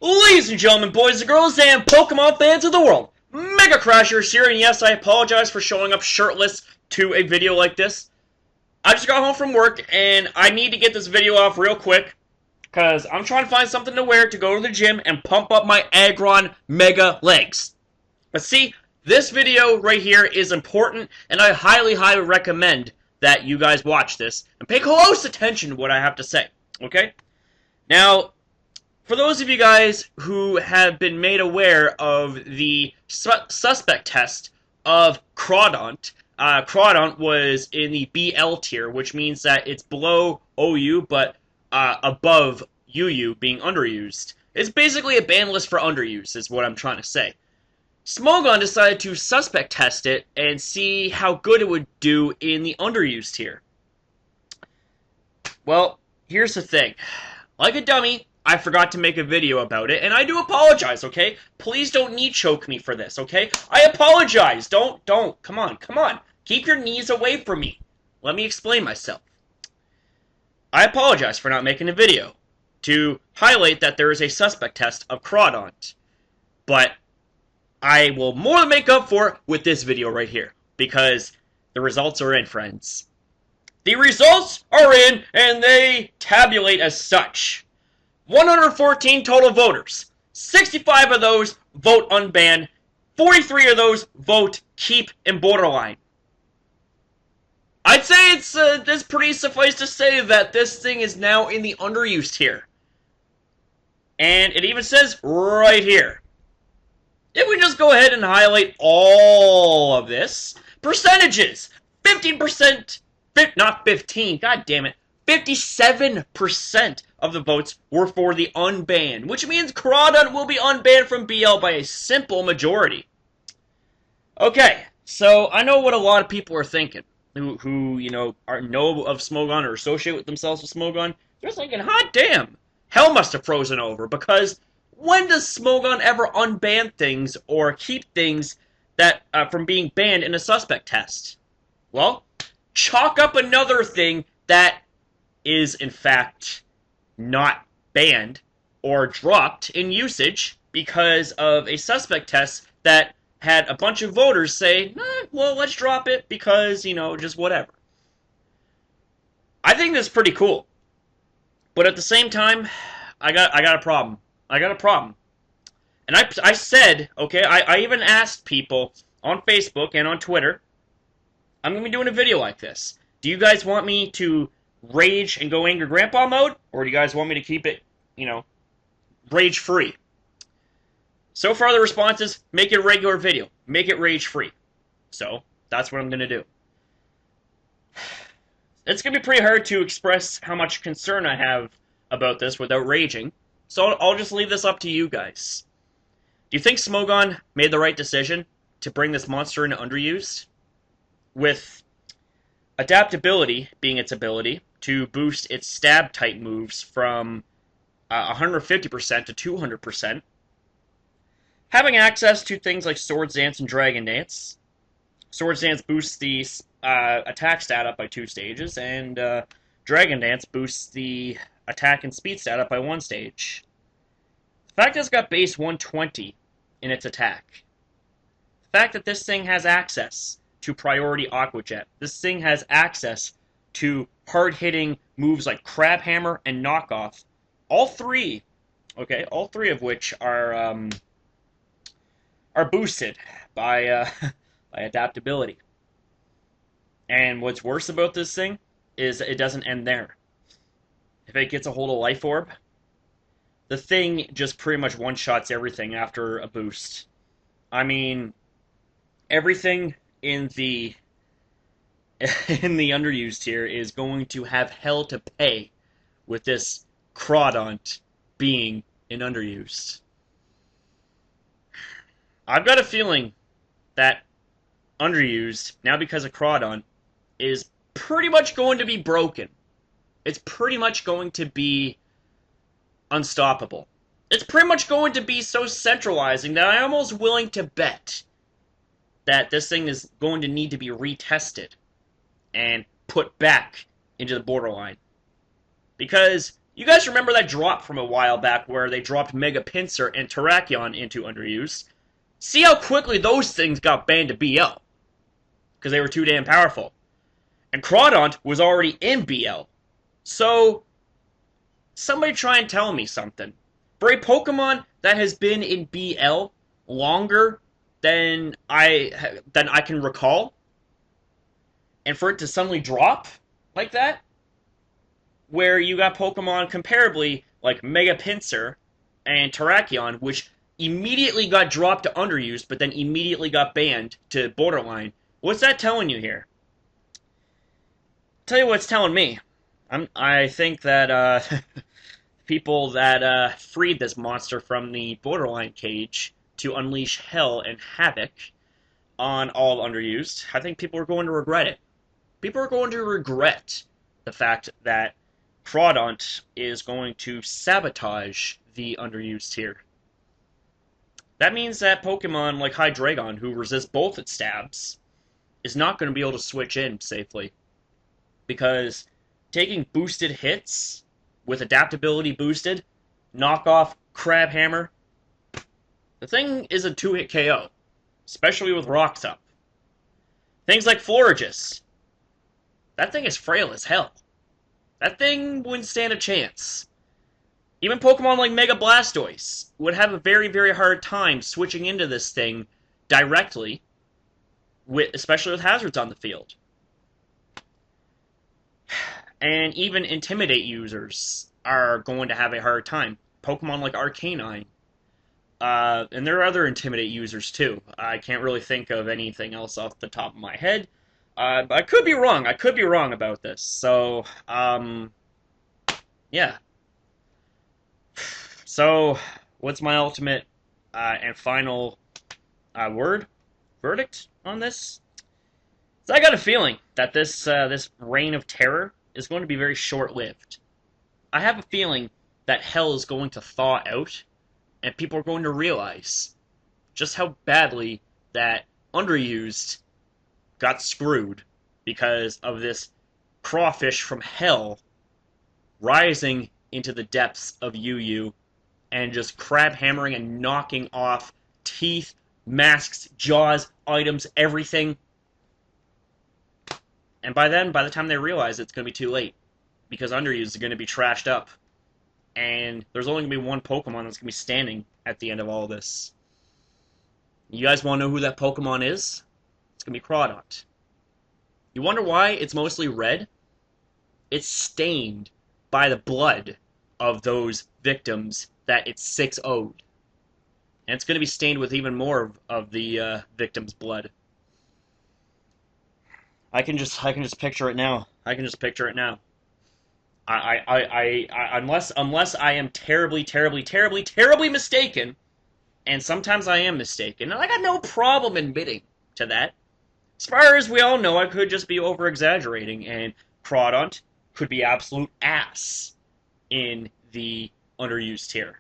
Ladies and gentlemen, boys and girls, and Pokemon fans of the world, Mega Crashers here, and yes, I apologize for showing up shirtless to a video like this. I just got home from work, and I need to get this video off real quick, because I'm trying to find something to wear to go to the gym and pump up my Aggron Mega legs. But see, this video right here is important, and I highly recommend that you guys watch this, and pay close attention to what I have to say, okay? Now, for those of you guys who have been made aware of the suspect test of Crawdaunt, Crawdaunt was in the BL tier, which means that it's below OU, but above UU, being underused. It's basically a ban list for underuse, is what I'm trying to say. Smogon decided to suspect test it and see how good it would do in the underused tier. Well, here's the thing. Like a dummy, I forgot to make a video about it, and I do apologize, okay? Please don't knee choke me for this, okay? I apologize. Don't. Come on. Keep your knees away from me. Let me explain myself. I apologize for not making a video to highlight that there is a suspect test of Crawdaunt, but I will more than make up for it with this video right here, because the results are in, friends. The results are in, and they tabulate as such. 114 total voters. 65 of those vote unbanned. 43 of those vote keep in borderline. I'd say it's pretty suffice to say that this thing is now in the underused tier. And it even says right here. If we just go ahead and highlight all of this, percentages, 15%, not 15, god damn it, 57% of the votes were for the unbanned, which means Crawdaunt will be unbanned from BL by a simple majority. Okay, so I know what a lot of people are thinking, who you know, know of Smogon or associate with themselves with Smogon. They're thinking, hot damn, hell must have frozen over, because when does Smogon ever unban things or keep things that from being banned in a suspect test? Well, chalk up another thing that is, in fact, not banned or dropped in usage because of a suspect test that had a bunch of voters say, well, let's drop it because, you know, just whatever. I think that's pretty cool. But at the same time, I got a problem. And I said, okay, I even asked people on Facebook and on Twitter, I'm going to be doing a video like this. Do you guys want me to rage and go angry grandpa mode, or do you guys want me to keep it, you know, rage free? So far the response is, make it a regular video. Make it rage free. So, that's what I'm going to do. It's going to be pretty hard to express how much concern I have about this without raging. So I'll just leave this up to you guys. Do you think Smogon made the right decision to bring this monster into underused? With adaptability being its ability to boost its stab-type moves from 150% to 200%. Having access to things like Swords Dance and Dragon Dance. Swords Dance boosts the attack stat up by 2 stages, and Dragon Dance boosts the attack and speed stat up by 1 stage. The fact that it's got base 120 in its attack. The fact that this thing has access to Priority Aqua Jet. This thing has access to hard-hitting moves like Crab Hammer and Knockoff. All three of which are boosted by by adaptability. And what's worse about this thing is it doesn't end there. If it gets a hold of Life Orb, the thing just pretty much one-shots everything after a boost. I mean, everything in the underused tier is going to have hell to pay with this Crawdaunt being in underused. I've got a feeling that underused, now because of Crawdaunt, is pretty much going to be broken. It's pretty much going to be unstoppable. It's pretty much going to be so centralizing that I'm almost willing to bet that this thing is going to need to be retested and put back into the borderline. Because You guys remember that drop from a while back where they dropped Mega Pinsir and Terrakion into underused? See how quickly those things got banned to BL. Because they were too damn powerful. And Crawdaunt was already in BL. So, somebody try and tell me something. For a Pokemon that has been in BL longer than I can recall, and for it to suddenly drop like that, where you got Pokemon comparably like Mega Pinsir and Terrakion, which immediately got dropped to underused, but then immediately got banned to borderline. What's that telling you here? Tell you what it's telling me. I think that people that freed this monster from the borderline cage to unleash hell and havoc on all underused, I think people are going to regret it. People are going to regret the fact that Crawdaunt is going to sabotage the underused here. That means that Pokemon like Hydreigon, who resists both its stabs, is not going to be able to switch in safely. Because taking boosted hits with adaptability boosted, knockoff Crabhammer, the thing is a 2-hit KO, especially with Rocks up. Things like Florigis, that thing is frail as hell. That thing wouldn't stand a chance. Even Pokemon like Mega Blastoise would have a very, very hard time switching into this thing directly, especially with hazards on the field. And even Intimidate users are going to have a hard time. Pokemon like Arcanine. And there are other Intimidate users too. I can't really think of anything else off the top of my head. But I could be wrong. I could be wrong about this. So, yeah. So, what's my ultimate and final verdict on this? So I got a feeling that this reign of terror is going to be very short-lived. I have a feeling that hell is going to thaw out, and people are going to realize just how badly that underused got screwed because of this crawfish from hell rising into the depths of UU and just crab hammering and knocking off teeth, masks, jaws, items, everything. And by the time they realize it's going to be too late, because underused is going to be trashed up, and there's only going to be one Pokemon that's going to be standing at the end of all this. You guys want to know who that Pokemon is? It's going to be Crawdaunt. You wonder why it's mostly red? It's stained by the blood of those victims that it's 6-0'd. And it's going to be stained with even more of the victims' blood. I can just picture it now. I can just picture it now. Unless I am terribly mistaken, and sometimes I am mistaken, and I got no problem admitting to that. As far as we all know, I could just be over-exaggerating, and Crawdaunt could be absolute ass in the underused tier.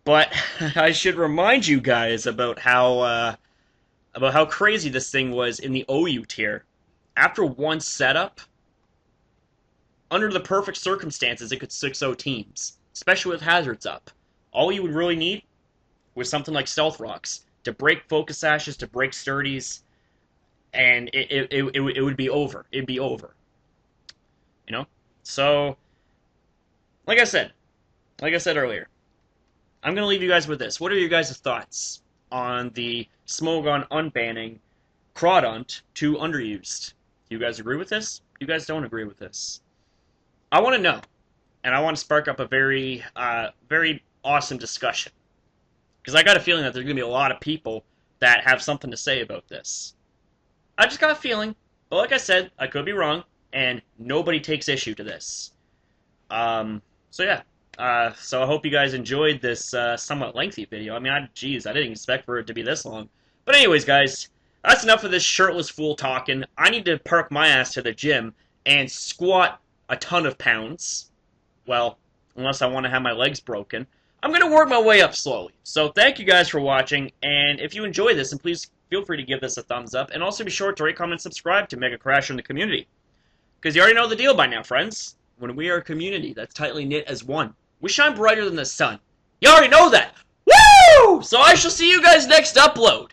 But I should remind you guys about how crazy this thing was in the OU tier. After one setup, under the perfect circumstances, it could 6-0 teams, especially with hazards up. All you would really need was something like Stealth Rocks to break Focus Sashes, to break Sturdies, and it would be over. It'd be over. You know? So, like I said earlier, I'm going to leave you guys with this. What are your guys' thoughts on the Smogon unbanning Crawdaunt to underused? Do you guys agree with this? You guys don't agree with this? I want to know, and I want to spark up a very, very awesome discussion. Because I got a feeling that there's going to be a lot of people that have something to say about this. I just got a feeling, but like I said, I could be wrong, and nobody takes issue to this. So yeah. So I hope you guys enjoyed this somewhat lengthy video. I mean, geez, I didn't expect for it to be this long. But anyways, guys, that's enough of this shirtless fool talking. I need to park my ass to the gym and squat a ton of pounds. Well, unless I want to have my legs broken. I'm going to work my way up slowly. So thank you guys for watching, and if you enjoyed this, and please feel free to give this a thumbs up, and also be sure to rate, comment, and subscribe to Mega Crasher in the community. Because you already know the deal by now, friends. when we are a community that's tightly knit as one, we shine brighter than the sun. You already know that! Woo! So I shall see you guys next upload.